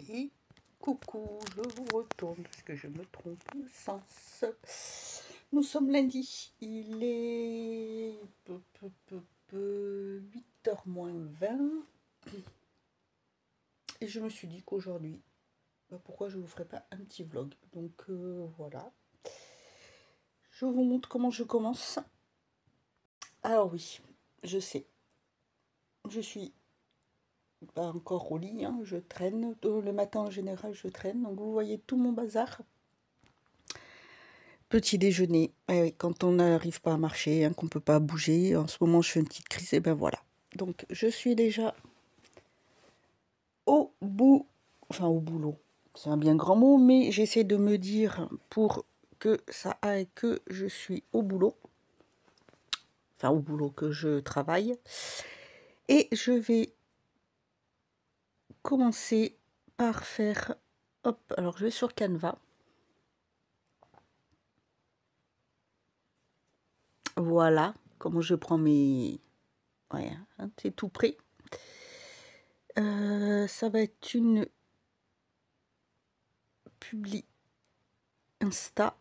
Et coucou, je vous retourne parce que je me trompe de sens. Nous sommes lundi, il est 8h moins 20 et je me suis dit qu'aujourd'hui, pourquoi je ne vous ferai pas un petit vlog. Donc voilà, je vous montre comment je commence. Alors oui, je sais, je suis pas encore au lit, hein, je traîne. Le matin en général, je traîne. Donc vous voyez tout mon bazar. Petit déjeuner, quand on n'arrive pas à marcher, hein, qu'on ne peut pas bouger, en ce moment je fais une petite crise, et ben voilà. Donc je suis déjà au boulot, c'est un bien grand mot, mais j'essaie de me dire pour que ça aille que je suis au boulot, que je travaille. Et je vais commencer par faire, hop, alors je vais sur Canva. Voilà comment je prends mes... Ouais, hein, c'est tout prêt. Ça va être une publi Insta.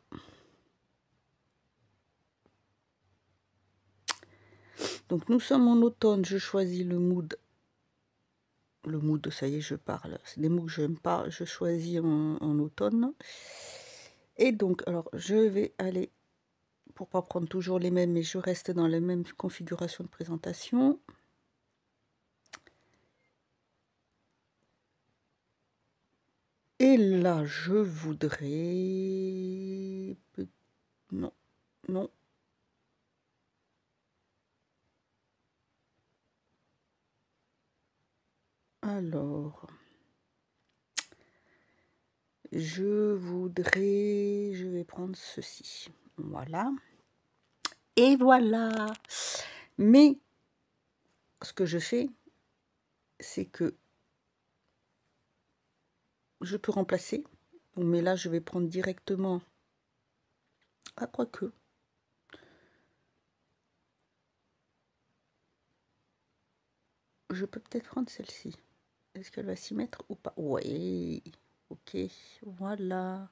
Donc nous sommes en automne, je choisis le mood. Le mood, ça y est, je parle. C'est des mots que je n'aime pas, je choisis en automne. Et donc, alors, je vais aller, pour pas prendre toujours les mêmes, mais je reste dans la même configuration de présentation. Et là, je voudrais... Non, non. Alors, je vais prendre ceci. Voilà. Et voilà. Mais, ce que je fais, c'est que je peux remplacer. Mais là, je vais prendre directement... Ah, quoique. Je peux peut-être prendre celle-ci. Est-ce qu'elle va s'y mettre ou pas? Oui. Ok, voilà.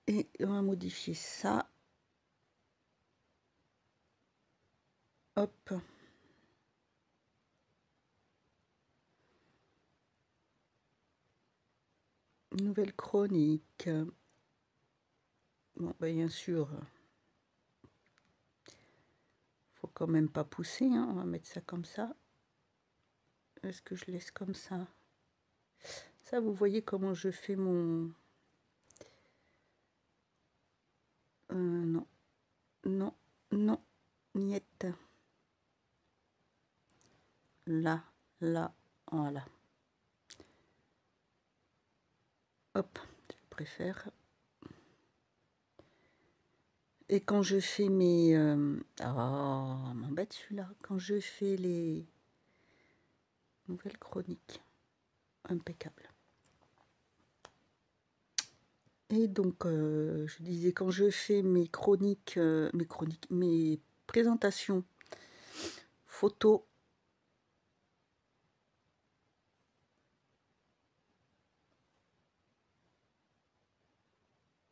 Et on va modifier ça. Hop. Nouvelle chronique. Bon, ben, bien sûr, faut quand même pas pousser, hein. On va mettre ça comme ça. Est-ce que je laisse comme ça? Ça, vous voyez comment je fais mon... non, non, non, niette. Là, là, voilà. Hop, je préfère. Et quand je fais mes... oh, m'embête celui-là. Quand je fais les nouvelles chroniques, impeccable. Et donc, je disais, quand je fais mes chroniques, mes présentations photos,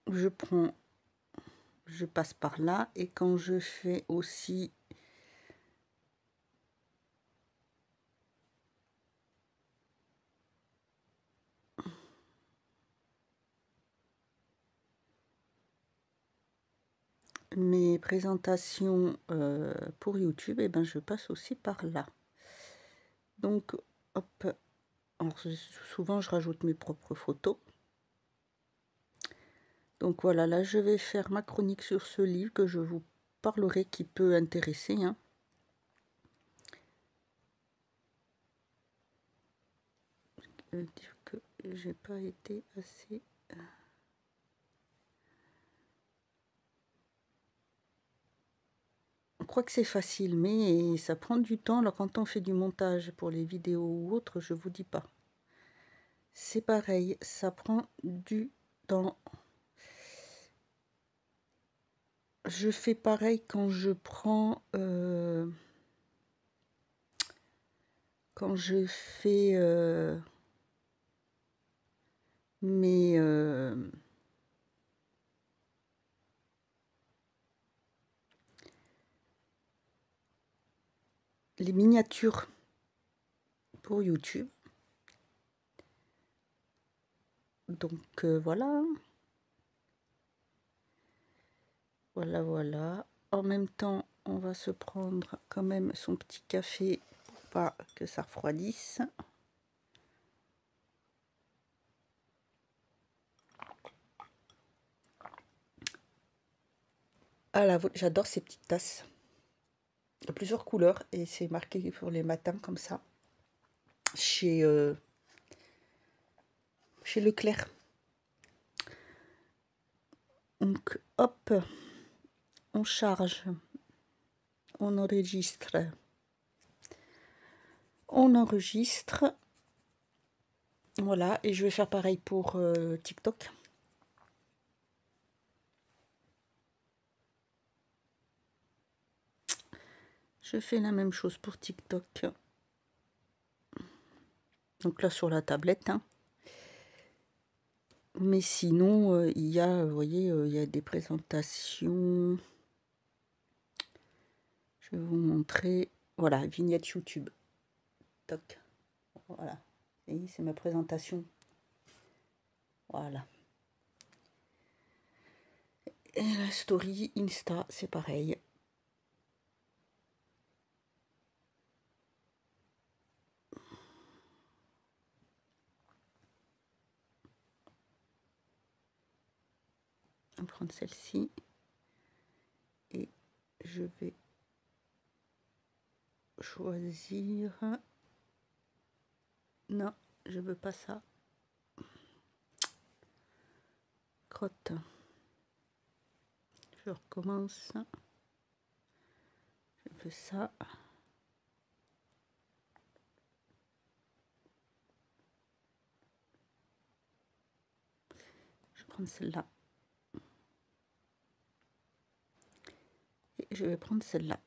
je passe par là. Et quand je fais aussi mes présentations pour YouTube, et ben je passe aussi par là. Donc, hop, alors, souvent je rajoute mes propres photos. Donc voilà, là je vais faire ma chronique sur ce livre que je vous parlerai, qui peut intéresser, hein. Dire que j'ai pas été assez... On croit que c'est facile, mais ça prend du temps. Alors quand on fait du montage pour les vidéos ou autres, je vous dis pas. C'est pareil, ça prend du temps. Je fais pareil quand je prends... quand je fais mes les miniatures pour YouTube. Donc voilà. Voilà. En même temps, on va se prendre quand même son petit café pour pas que ça refroidisse. Ah là, j'adore ces petites tasses. De plusieurs couleurs et c'est marqué pour les matins comme ça. Chez Leclerc. Donc hop, on charge, on enregistre. On enregistre. Voilà, et je vais faire pareil pour TikTok. Je fais la même chose pour TikTok. Donc là sur la tablette. Hein. Mais sinon, il y a, vous voyez, il y a des présentations. Je vais vous montrer. Voilà, vignette YouTube. Toc. Voilà. Et c'est ma présentation. Voilà. Et la story Insta, c'est pareil. On va prendre celle-ci. Et je vais choisir. Non, je veux pas ça. Crotte. Je recommence. Je fais ça. Je vais prendre celle-là. Et je vais prendre celle-là.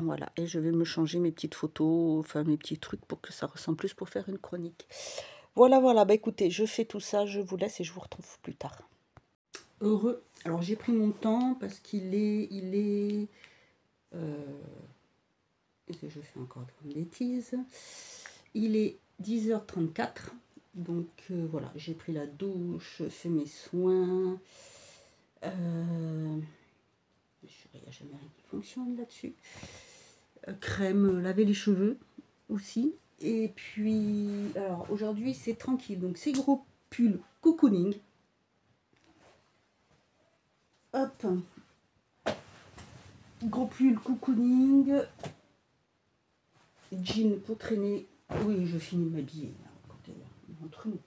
Voilà, et je vais me changer mes petites photos, enfin mes petits trucs pour que ça ressemble plus pour faire une chronique. Voilà, voilà, bah écoutez, je fais tout ça, je vous laisse et je vous retrouve plus tard. Heureux. Alors j'ai pris mon temps parce qu'il est je fais encore une bêtise. Il est 10h34. Donc voilà, j'ai pris la douche, fait mes soins. Il n'y a jamais rien qui fonctionne là-dessus. Crème, laver les cheveux aussi. Et puis, alors aujourd'hui c'est tranquille. Donc c'est gros pull cocooning. Hop. Gros pull cocooning. Jean pour traîner. Oui, je finis de m'habiller. Entre nous.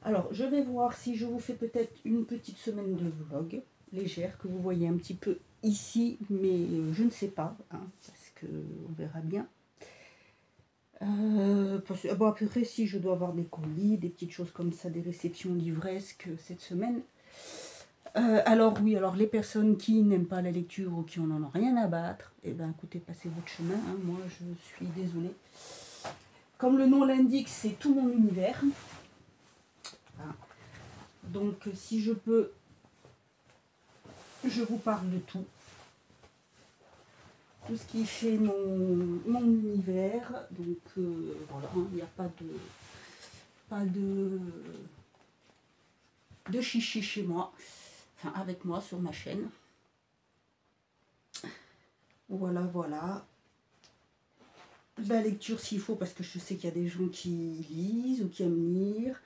Alors, je vais voir si je vous fais peut-être une petite semaine de vlog légère que vous voyez un petit peu ici, mais je ne sais pas, hein, parce que on verra bien. Bon, après, si je dois avoir des colis, des petites choses comme ça, des réceptions livresques cette semaine. Alors oui, alors les personnes qui n'aiment pas la lecture ou qui en ont rien à battre, eh ben écoutez, passez votre chemin, hein, moi je suis désolée. Comme le nom l'indique, c'est tout mon univers. Hein. Donc si je peux, je vous parle de tout. Tout ce qui fait mon univers. Donc voilà, il n'y a pas de chichi chez moi. Enfin avec moi sur ma chaîne. Voilà, voilà. La lecture s'il faut, parce que je sais qu'il y a des gens qui lisent ou qui aiment lire.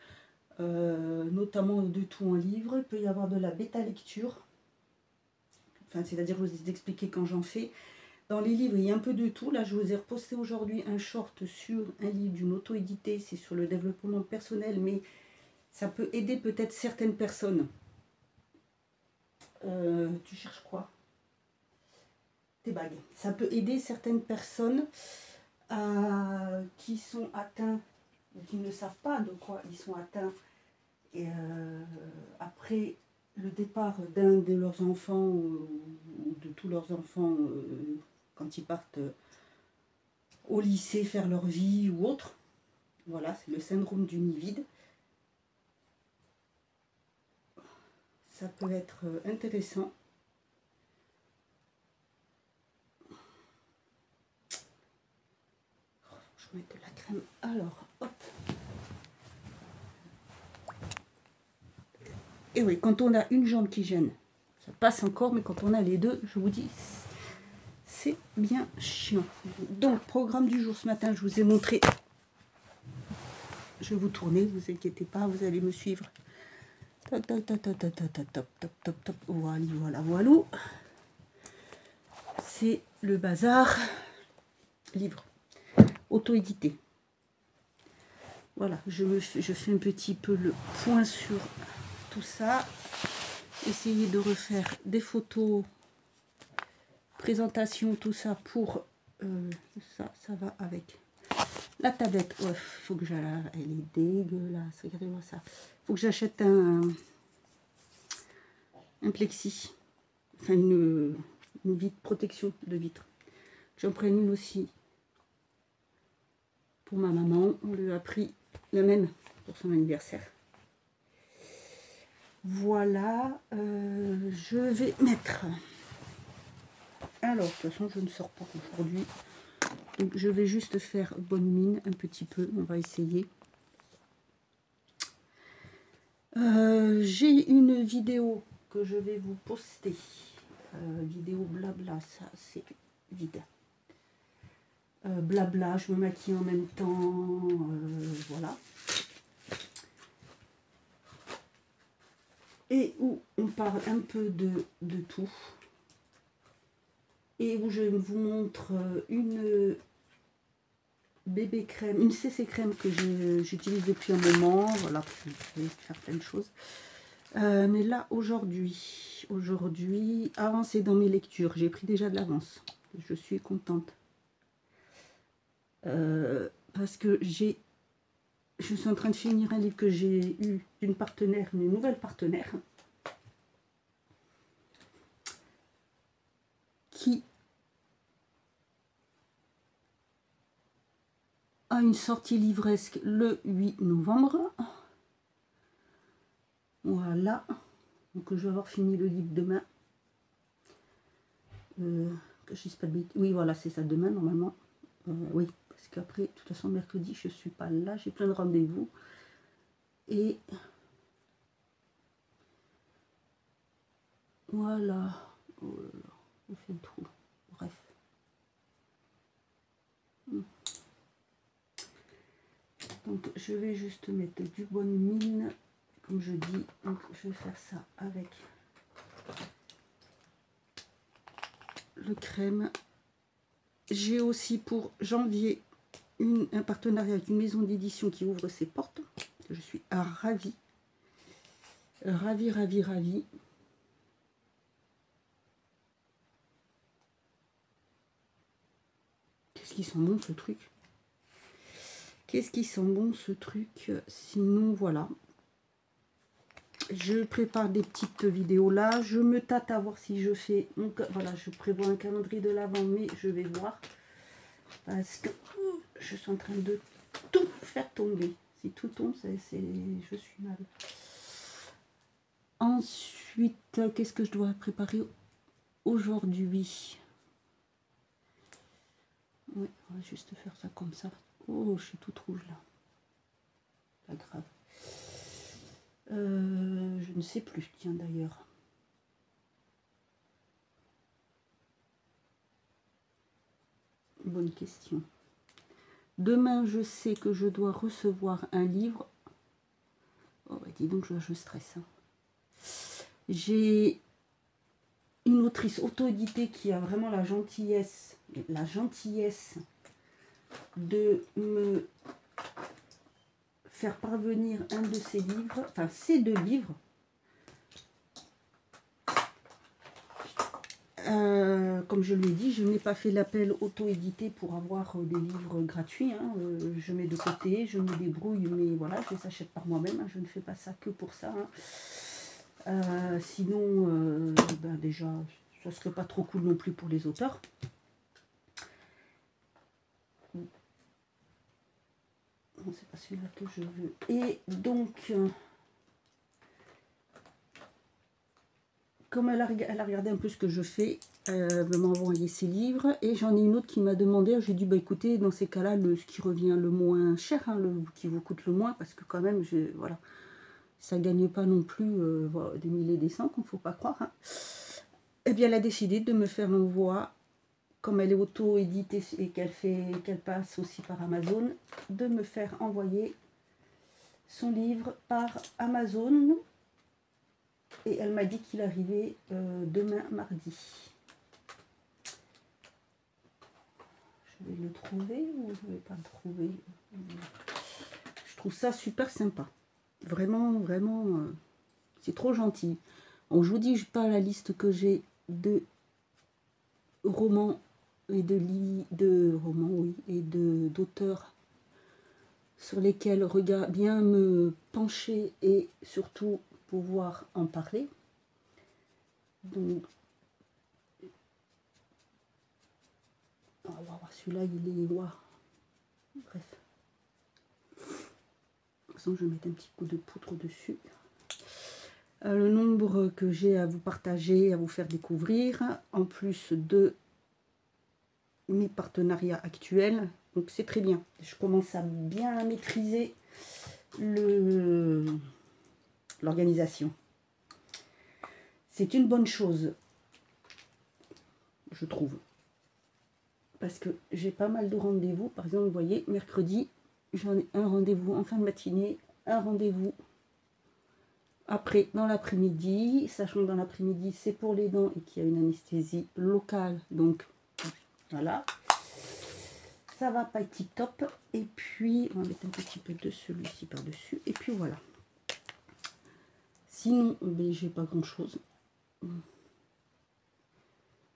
Notamment de tout en livre. Il peut y avoir de la bêta lecture. Enfin, c'est-à-dire vous expliquer quand j'en fais. Dans les livres, il y a un peu de tout. Là, je vous ai reposté aujourd'hui un short sur un livre d'une auto-édité. C'est sur le développement personnel, mais ça peut aider peut-être certaines personnes. Tu cherches quoi? Tes bagues. Ça peut aider certaines personnes qui sont atteints ou qui ne savent pas de quoi ils sont atteints. Et après le départ d'un de leurs enfants ou de tous leurs enfants quand ils partent au lycée faire leur vie ou autre. Voilà, c'est le syndrome du nid vide. Ça peut être intéressant. Je vais mettre de la crème. Alors, hop. Et oui, quand on a une jambe qui gêne, ça passe encore, mais quand on a les deux, je vous dis, c'est bien chiant. Donc, programme du jour ce matin, je vous ai montré. Je vais vous tourner, vous inquiétez pas, vous allez me suivre. Top, top, top, top, top, top, top, top, top, top. Voilà, voilà, voilà. C'est le bazar. Livre auto-édité. Voilà, je fais un petit peu le point sur tout ça. Essayer de refaire des photos, présentation, tout ça pour ça va avec la tablette. Ouais, faut que j'aille, elle est dégueulasse. Regardez-moi ça. Faut que j'achète un plexi, enfin une vitre, protection de vitre. J'en prenne une aussi pour ma maman. On lui a pris la même pour son anniversaire. Voilà, je vais mettre. Alors, de toute façon, je ne sors pas aujourd'hui. Donc, je vais juste faire bonne mine un petit peu. On va essayer. J'ai une vidéo que je vais vous poster. Vidéo blabla, ça c'est vide. Blabla, je me maquille en même temps. Voilà. Et où on parle un peu de tout. Et où je vous montre une bébé crème, une CC crème que j'utilise depuis un moment. Voilà, je vais faire plein de choses. Mais là, aujourd'hui, avancé dans mes lectures. J'ai pris déjà de l'avance. Je suis contente. Parce que je suis en train de finir un livre que j'ai eu d'une partenaire, une nouvelle partenaire, qui a une sortie livresque le 8 novembre. Voilà. Donc je vais avoir fini le livre demain. Que je dise pas de bêtises. Oui, voilà, c'est ça, demain normalement. Oui, parce qu'après, de toute façon, mercredi, je suis pas là. J'ai plein de rendez-vous. Et voilà. Oh là là, on fait le trou. Bref. Donc, je vais juste mettre du bonne mine, comme je dis. Donc, je vais faire ça avec le crème. J'ai aussi pour janvier un partenariat avec une maison d'édition qui ouvre ses portes. Je suis ravie. Ravie. Qu'est-ce qu'ils sont bons ce truc. Qu'est-ce qu'ils sont bons ce truc. Sinon, voilà. Je prépare des petites vidéos là. Je me tâte à voir si je fais... Voilà, je prévois un calendrier de l'avant, mais je vais voir. Parce que je suis en train de tout faire tomber. Si tout tombe, je suis mal. Ensuite, qu'est-ce que je dois préparer aujourd'hui? Oui, on va juste faire ça comme ça. Oh, je suis toute rouge là. Pas grave. Je ne sais plus, tiens d'ailleurs. Bonne question. Demain, je sais que je dois recevoir un livre. Oh, bah, dis donc, je stresse. Hein. J'ai une autrice auto-éditée qui a vraiment la gentillesse de me faire parvenir un de ses livres, enfin ces deux livres. Comme je lui ai dit, je n'ai pas fait l'appel auto-édité pour avoir des livres gratuits. Hein. Je mets de côté, je me débrouille, mais voilà, je les achète par moi-même. Hein. Je ne fais pas ça que pour ça. Hein. Sinon, ben déjà, ça ne serait pas trop cool non plus pour les auteurs. Non, c'est pas celui-là que je veux. Et donc, comme elle a regardé un peu ce que je fais, elle m'a envoyé ses livres. Et j'en ai une autre qui m'a demandé, j'ai dit, bah écoutez, dans ces cas-là, ce qui revient le moins cher, hein, qui vous coûte le moins, parce que quand même, voilà, ça ne gagne pas non plus voilà, des milliers et des cents, il ne faut pas croire. Hein. Eh bien, elle a décidé de me faire un voix, comme elle est auto-éditée et qu'elle passe aussi par Amazon, de me faire envoyer son livre par Amazon. Et elle m'a dit qu'il arrivait demain mardi. Je vais le trouver ou je ne vais pas le trouver. Je trouve ça super sympa. Vraiment, vraiment, c'est trop gentil. Donc, je vous dis pas la liste que j'ai de romans et de romans, oui, et d'auteurs sur lesquels bien me pencher et surtout pouvoir en parler. Donc, on va voir, celui-là, il est noir. Bref. De toute façon, je vais mettre un petit coup de poudre dessus. Le nombre que j'ai à vous partager, à vous faire découvrir, en plus de mes partenariats actuels. Donc, c'est très bien. Je commence à bien maîtriser l'organisation. C'est une bonne chose, je trouve. Parce que j'ai pas mal de rendez-vous. Par exemple, vous voyez, mercredi, j'en ai un rendez-vous en fin de matinée, un rendez-vous après dans l'après-midi, sachant que dans l'après-midi, c'est pour les dents et qu'il y a une anesthésie locale. Donc, voilà. Ça va pas être tip top. Et puis, on va mettre un petit peu de celui-ci par-dessus. Et puis, voilà. Sinon, ben, j'ai pas grand-chose.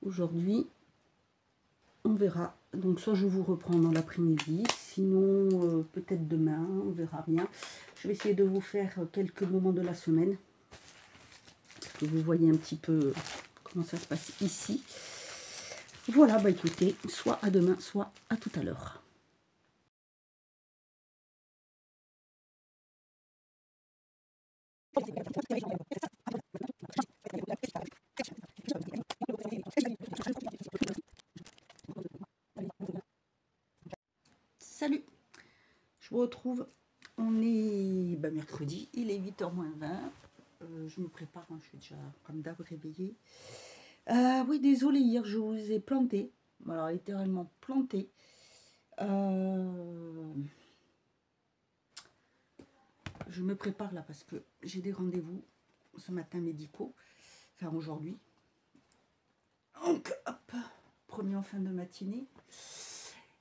Aujourd'hui, on verra. Donc, soit je vous reprends dans l'après-midi, sinon, peut-être demain, on verra bien. Je vais essayer de vous faire quelques moments de la semaine. Que vous voyez un petit peu comment ça se passe ici. Voilà, bah écoutez, soit à demain, soit à tout à l'heure. Salut, je vous retrouve. On est mercredi, il est 8h moins 20. Je me prépare, hein, je suis déjà comme d'hab réveillée. Oui, désolé, hier je vous ai planté. Alors, littéralement planté. Je me prépare là parce que j'ai des rendez-vous ce matin médicaux. Enfin, aujourd'hui. Donc, hop, premier en fin de matinée.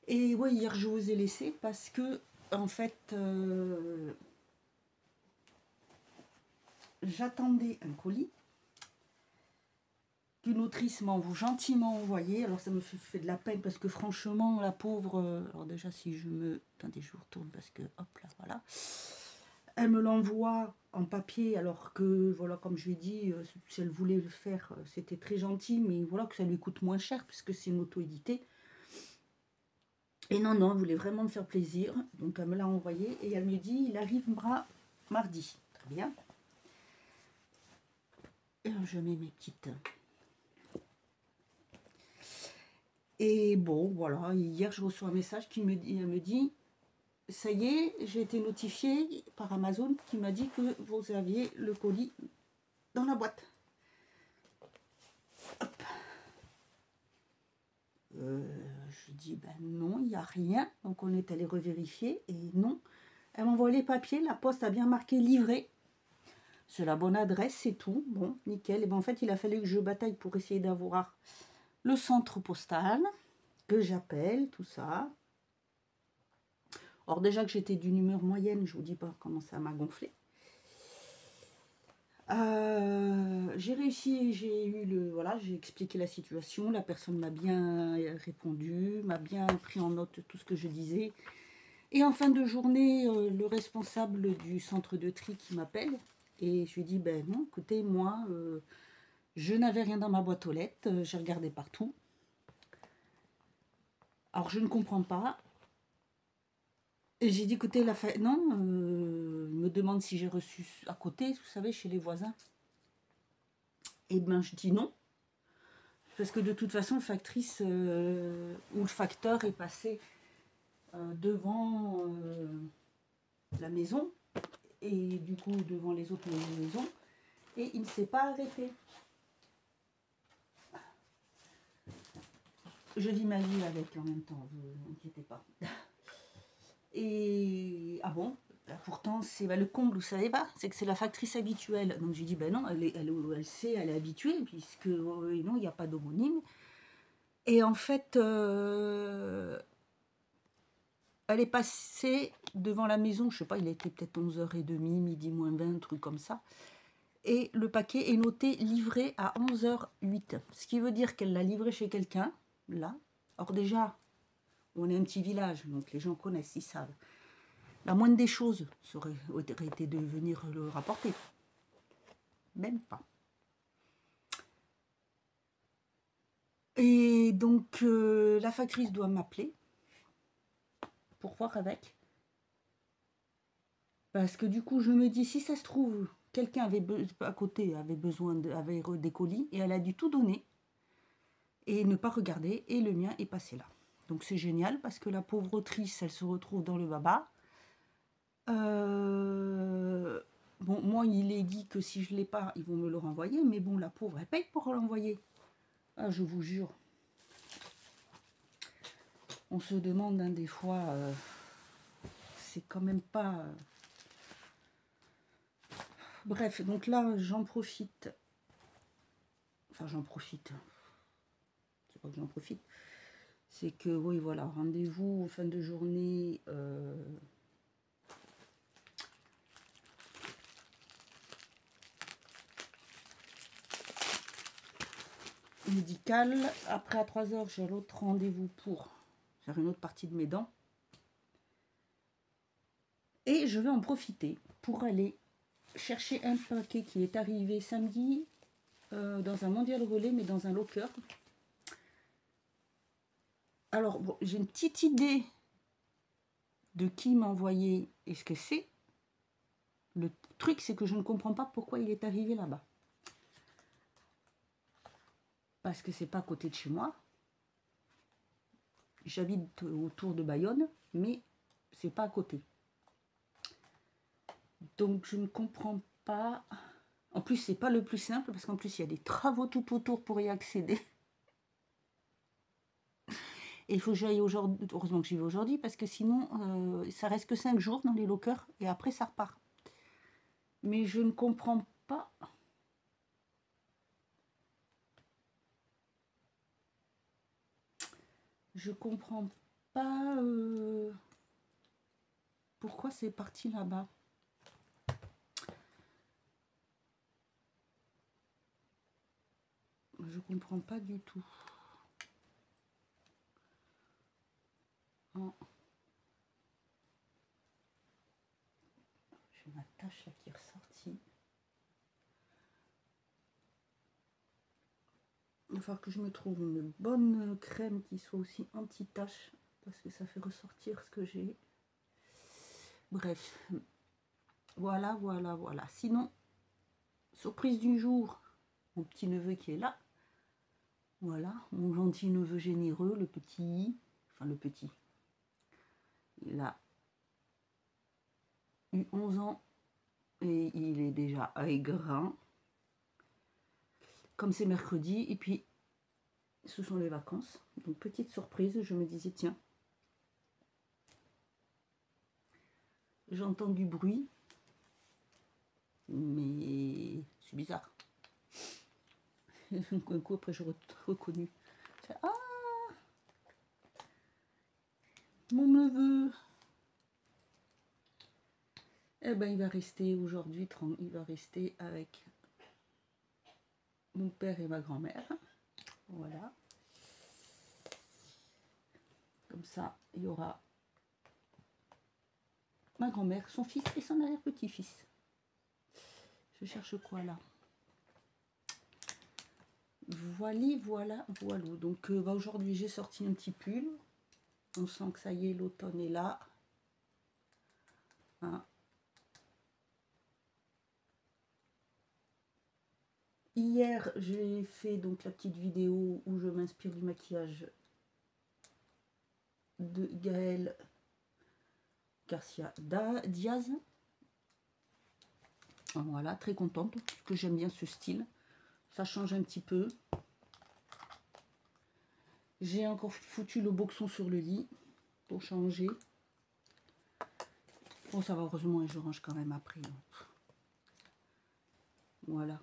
Et ouais, hier je vous ai laissé parce que, en fait, j'attendais un colis qu'une autrice m'a gentiment envoyé. Alors ça me fait de la peine parce que franchement, la pauvre... alors déjà, si je me... Attendez, je vous retourne parce que, hop là, voilà. Elle me l'envoie en papier alors que, voilà, comme je lui ai dit, si elle voulait le faire, c'était très gentil, mais voilà, que ça lui coûte moins cher puisque c'est une auto-édité. Et non, non, elle voulait vraiment me faire plaisir. Donc elle me l'a envoyé et elle me dit, il arrivera mardi. Très bien. Et je mets mes petites... Et bon, voilà, hier je reçois un message qui me dit, ça y est, j'ai été notifiée par Amazon qui m'a dit que vous aviez le colis dans la boîte. Hop. Je dis, ben non, il n'y a rien. Donc on est allé revérifier et non. Elle m'envoie les papiers, la poste a bien marqué livré. C'est la bonne adresse, c'est tout. Bon, nickel. Et ben en fait, il a fallu que je bataille pour essayer d'avoir le centre postal, que j'appelle, tout ça. Or déjà que j'étais d'une humeur moyenne, je vous dis pas comment ça m'a gonflé. J'ai réussi, j'ai expliqué la situation, la personne m'a bien répondu, m'a bien pris en note tout ce que je disais. Et en fin de journée, le responsable du centre de tri qui m'appelle, et je lui dis, ben non, écoutez, moi, je n'avais rien dans ma boîte aux lettres, j'ai regardé partout. Alors je ne comprends pas. Et j'ai dit, écoutez, non, il me demande si j'ai reçu à côté, vous savez, chez les voisins. Et ben, je dis non. Parce que de toute façon, le factrice ou le facteur est passé devant la maison et du coup devant les autres maisons et il ne s'est pas arrêté. Je vis ma vie avec en même temps, ne vous inquiétez pas. Et ah bon, pourtant c'est le comble, vous savez pas, c'est que c'est la factrice habituelle. Donc j'ai dit ben non, elle sait, elle est habituée puisque non, il n'y a pas d'homonyme. Et en fait, elle est passée devant la maison, je sais pas, il était peut-être 11h30, midi moins 20, un truc comme ça. Et le paquet est noté livré à 11h08. Ce qui veut dire qu'elle l'a livré chez quelqu'un, là. Or déjà, on est un petit village, donc les gens connaissent, ils savent. La moindre des choses aurait été de venir le rapporter. Même pas. Et donc, la factrice doit m'appeler pour voir avec. Parce que du coup, je me dis, si ça se trouve, quelqu'un à côté avait besoin avait des colis et elle a dû tout donner et ne pas regarder et le mien est passé là. Donc c'est génial parce que la pauvre autrice, elle se retrouve dans le baba. Bon, moi, il est dit que si je ne l'ai pas, ils vont me le renvoyer. Mais bon, la pauvre, elle paye pour l'envoyer. Ah, je vous jure. On se demande des fois, c'est quand même pas... Bref, donc là, j'en profite. Enfin, j'en profite. C'est pas que j'en profite. C'est que, oui, voilà, rendez-vous fin de journée... médical. Après, à 3h, j'ai l'autre rendez-vous pour faire une autre partie de mes dents. Et je vais en profiter pour aller chercher un paquet qui est arrivé samedi dans un mondial relais, mais dans un locker. Alors, bon, j'ai une petite idée de qui m'a envoyé et ce que c'est. Le truc, c'est que je ne comprends pas pourquoi il est arrivé là-bas. Parce que c'est pas à côté de chez moi. J'habite autour de Bayonne, mais c'est pas à côté. Donc je ne comprends pas. En plus, c'est pas le plus simple parce qu'en plus il y a des travaux tout autour pour y accéder. Et il faut que j'aille aujourd'hui. Heureusement que j'y vais aujourd'hui parce que sinon ça reste que 5 jours dans les lockers et après ça repart. Mais je ne comprends pas. Je comprends pas pourquoi c'est parti là-bas. Je comprends pas du tout. Oh. J'ai ma tache là qui est ressortie. Il va falloir que je me trouve une bonne crème qui soit aussi anti-tache parce que ça fait ressortir ce que j'ai. Bref, voilà. Sinon, surprise du jour, mon petit neveu qui est là. Voilà, mon gentil neveu généreux, le petit. Enfin, le petit. Il a eu 11 ans et il est déjà aigrin. Comme c'est mercredi, et puis ce sont les vacances. Donc, petite surprise, je me disais, tiens, j'entends du bruit, mais c'est bizarre. Un coup après, je reconnu. Ah, mon neveu. Eh ben, il va rester aujourd'hui, il va rester avec mon père et ma grand-mère. Voilà. Comme ça, il y aura ma grand-mère, son fils et son arrière-petit-fils. Je cherche quoi là? Voilà. Donc aujourd'hui, j'ai sorti un petit pull. On sent que ça y est, l'automne est là. Hein. Hier, j'ai fait donc la petite vidéo où je m'inspire du maquillage de Gaëlle Garcia Diaz. Voilà, très contente, parce que j'aime bien ce style. Ça change un petit peu. J'ai encore foutu le boxon sur le lit pour changer. Bon, ça va, heureusement, je range quand même après. Voilà.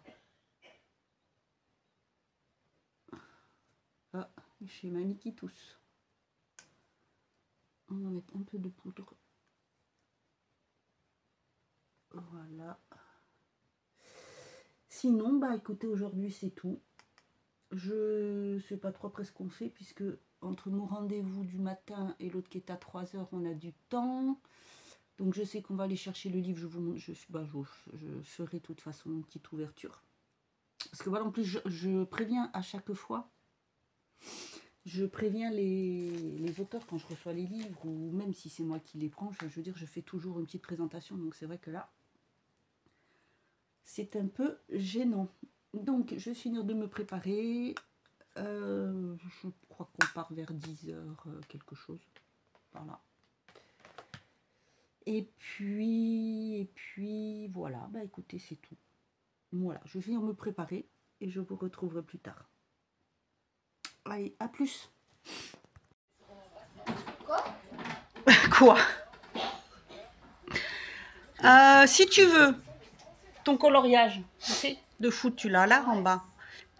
Ah, chez mamie qui tousse. On va mettre un peu de poudre. Voilà. Sinon, bah écoutez, aujourd'hui c'est tout. Je sais pas trop après ce qu'on fait, puisque entre mon rendez-vous du matin et l'autre qui est à 3 h, on a du temps. Donc je sais qu'on va aller chercher le livre, je vous montre, je ferai de toute façon une petite ouverture. Parce que voilà, en plus je préviens à chaque fois, je préviens les auteurs quand je reçois les livres, ou même si c'est moi qui les prends, je veux dire, je fais toujours une petite présentation, donc c'est vrai que là, c'est un peu gênant. Donc je vais finir de me préparer, je crois qu'on part vers 10 h quelque chose, par là. Et puis voilà, bah écoutez, c'est tout. Voilà, je vais venir me préparer et je vous retrouverai plus tard. Allez, à plus. Quoi? Si tu veux, ton coloriage, tu sais, de foot, tu l'as là en bas.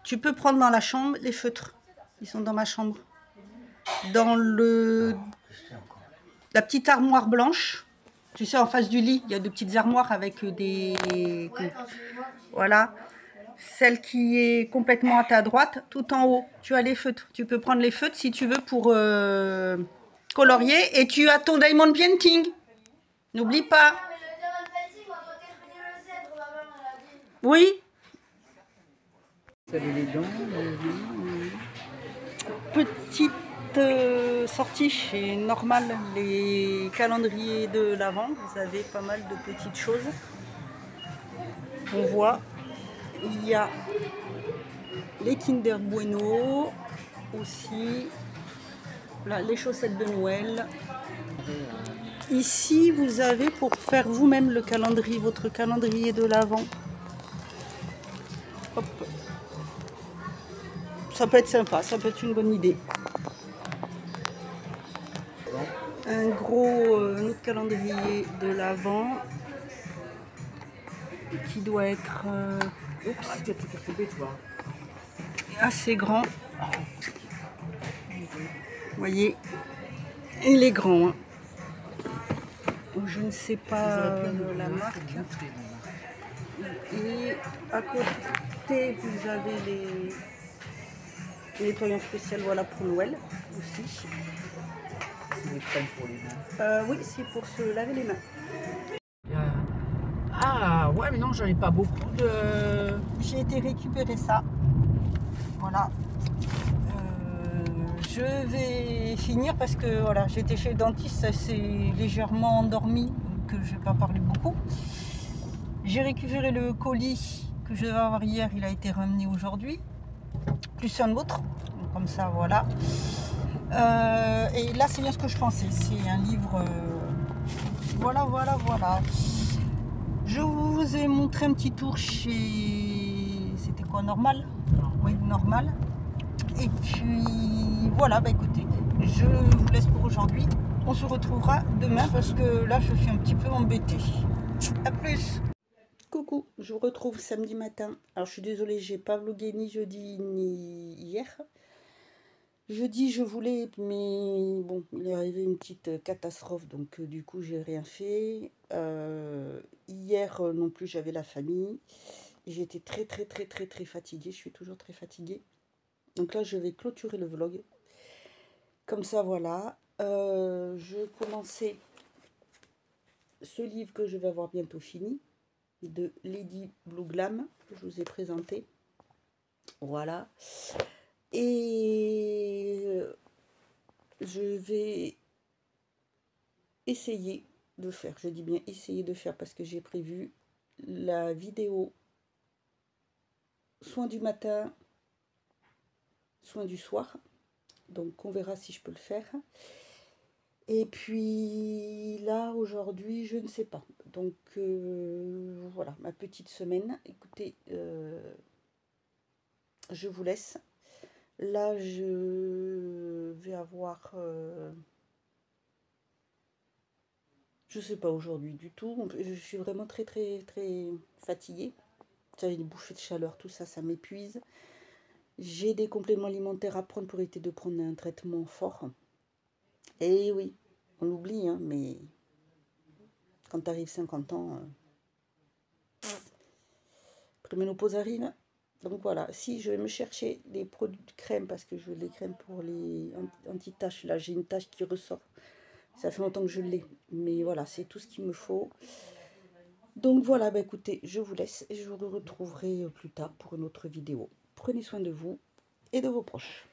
Tu peux prendre dans la chambre les feutres. Ils sont dans ma chambre. Dans la petite armoire blanche. Tu sais, en face du lit, il y a de petites armoires avec des... Voilà. Celle qui est complètement à ta droite, tout en haut, tu as les feutres. Tu peux prendre les feutres si tu veux pour colorier. Et tu as ton diamond painting. N'oublie pas. Oui. Vous avez les dents. Petite sortie chez Normal, les calendriers de l'Avent. Vous avez pas mal de petites choses. On voit, il y a les Kinder Bueno aussi. Là, les chaussettes de Noël. Ici, vous avez pour faire vous-même le calendrier, votre calendrier de l'Avent. Hop. Ça peut être sympa, ça peut être une bonne idée. Un autre calendrier de l'Avent qui doit être assez grand. Vous voyez, il est grand. Hein. Je ne sais pas la marque. Et à côté, vous avez les nettoyants spéciaux, voilà, pour Noël aussi. Oui, c'est pour se laver les mains. Ah ouais, mais non, j'en ai pas beaucoup de... J'ai été récupérer ça. Voilà. Je vais finir parce que voilà, j'ai été chez le dentiste, ça s'est légèrement endormi, donc je vais pas parler beaucoup. J'ai récupéré le colis que je devais avoir hier, il a été ramené aujourd'hui, plus un autre, comme ça voilà. Et là c'est bien ce que je pensais, c'est un livre, voilà. Je vous ai montré un petit tour chez, c'était quoi, Normal? Oui, Normal. Et puis voilà, bah écoutez, je vous laisse pour aujourd'hui. On se retrouvera demain parce que là je suis un petit peu embêtée. A plus. Coucou, je vous retrouve samedi matin. Alors je suis désolée, j'ai pas vlogué ni jeudi ni hier. Jeudi je voulais, mais bon, il est arrivé une petite catastrophe, donc du coup j'ai rien fait. Hier non plus, j'avais la famille. J'étais très fatiguée, je suis toujours très fatiguée. Donc là je vais clôturer le vlog. Comme ça voilà. Je commençais ce livre que je vais avoir bientôt fini, de Lady Blue Glam, que je vous ai présenté. Voilà. Et je vais essayer de faire, je dis bien essayer de faire, parce que j'ai prévu la vidéo soin du matin, soin du soir. Donc on verra si je peux le faire. Et puis là, aujourd'hui, je ne sais pas. Donc voilà, ma petite semaine. Écoutez, je vous laisse. Là, je vais avoir... je sais pas aujourd'hui du tout. Je suis vraiment très très très fatiguée. J'avais une bouffée de chaleur, tout ça, ça m'épuise. J'ai des compléments alimentaires à prendre pour éviter de prendre un traitement fort. Et oui, on l'oublie, hein, mais quand tu arrives 50 ans, préménopause arrive. Donc voilà, si je vais me chercher des produits de crème, parce que je veux les crèmes pour les anti-taches. Là, j'ai une tache qui ressort. Ça fait longtemps que je l'ai. Mais voilà, c'est tout ce qu'il me faut. Donc voilà, bah écoutez, je vous laisse et je vous retrouverai plus tard pour une autre vidéo. Prenez soin de vous et de vos proches.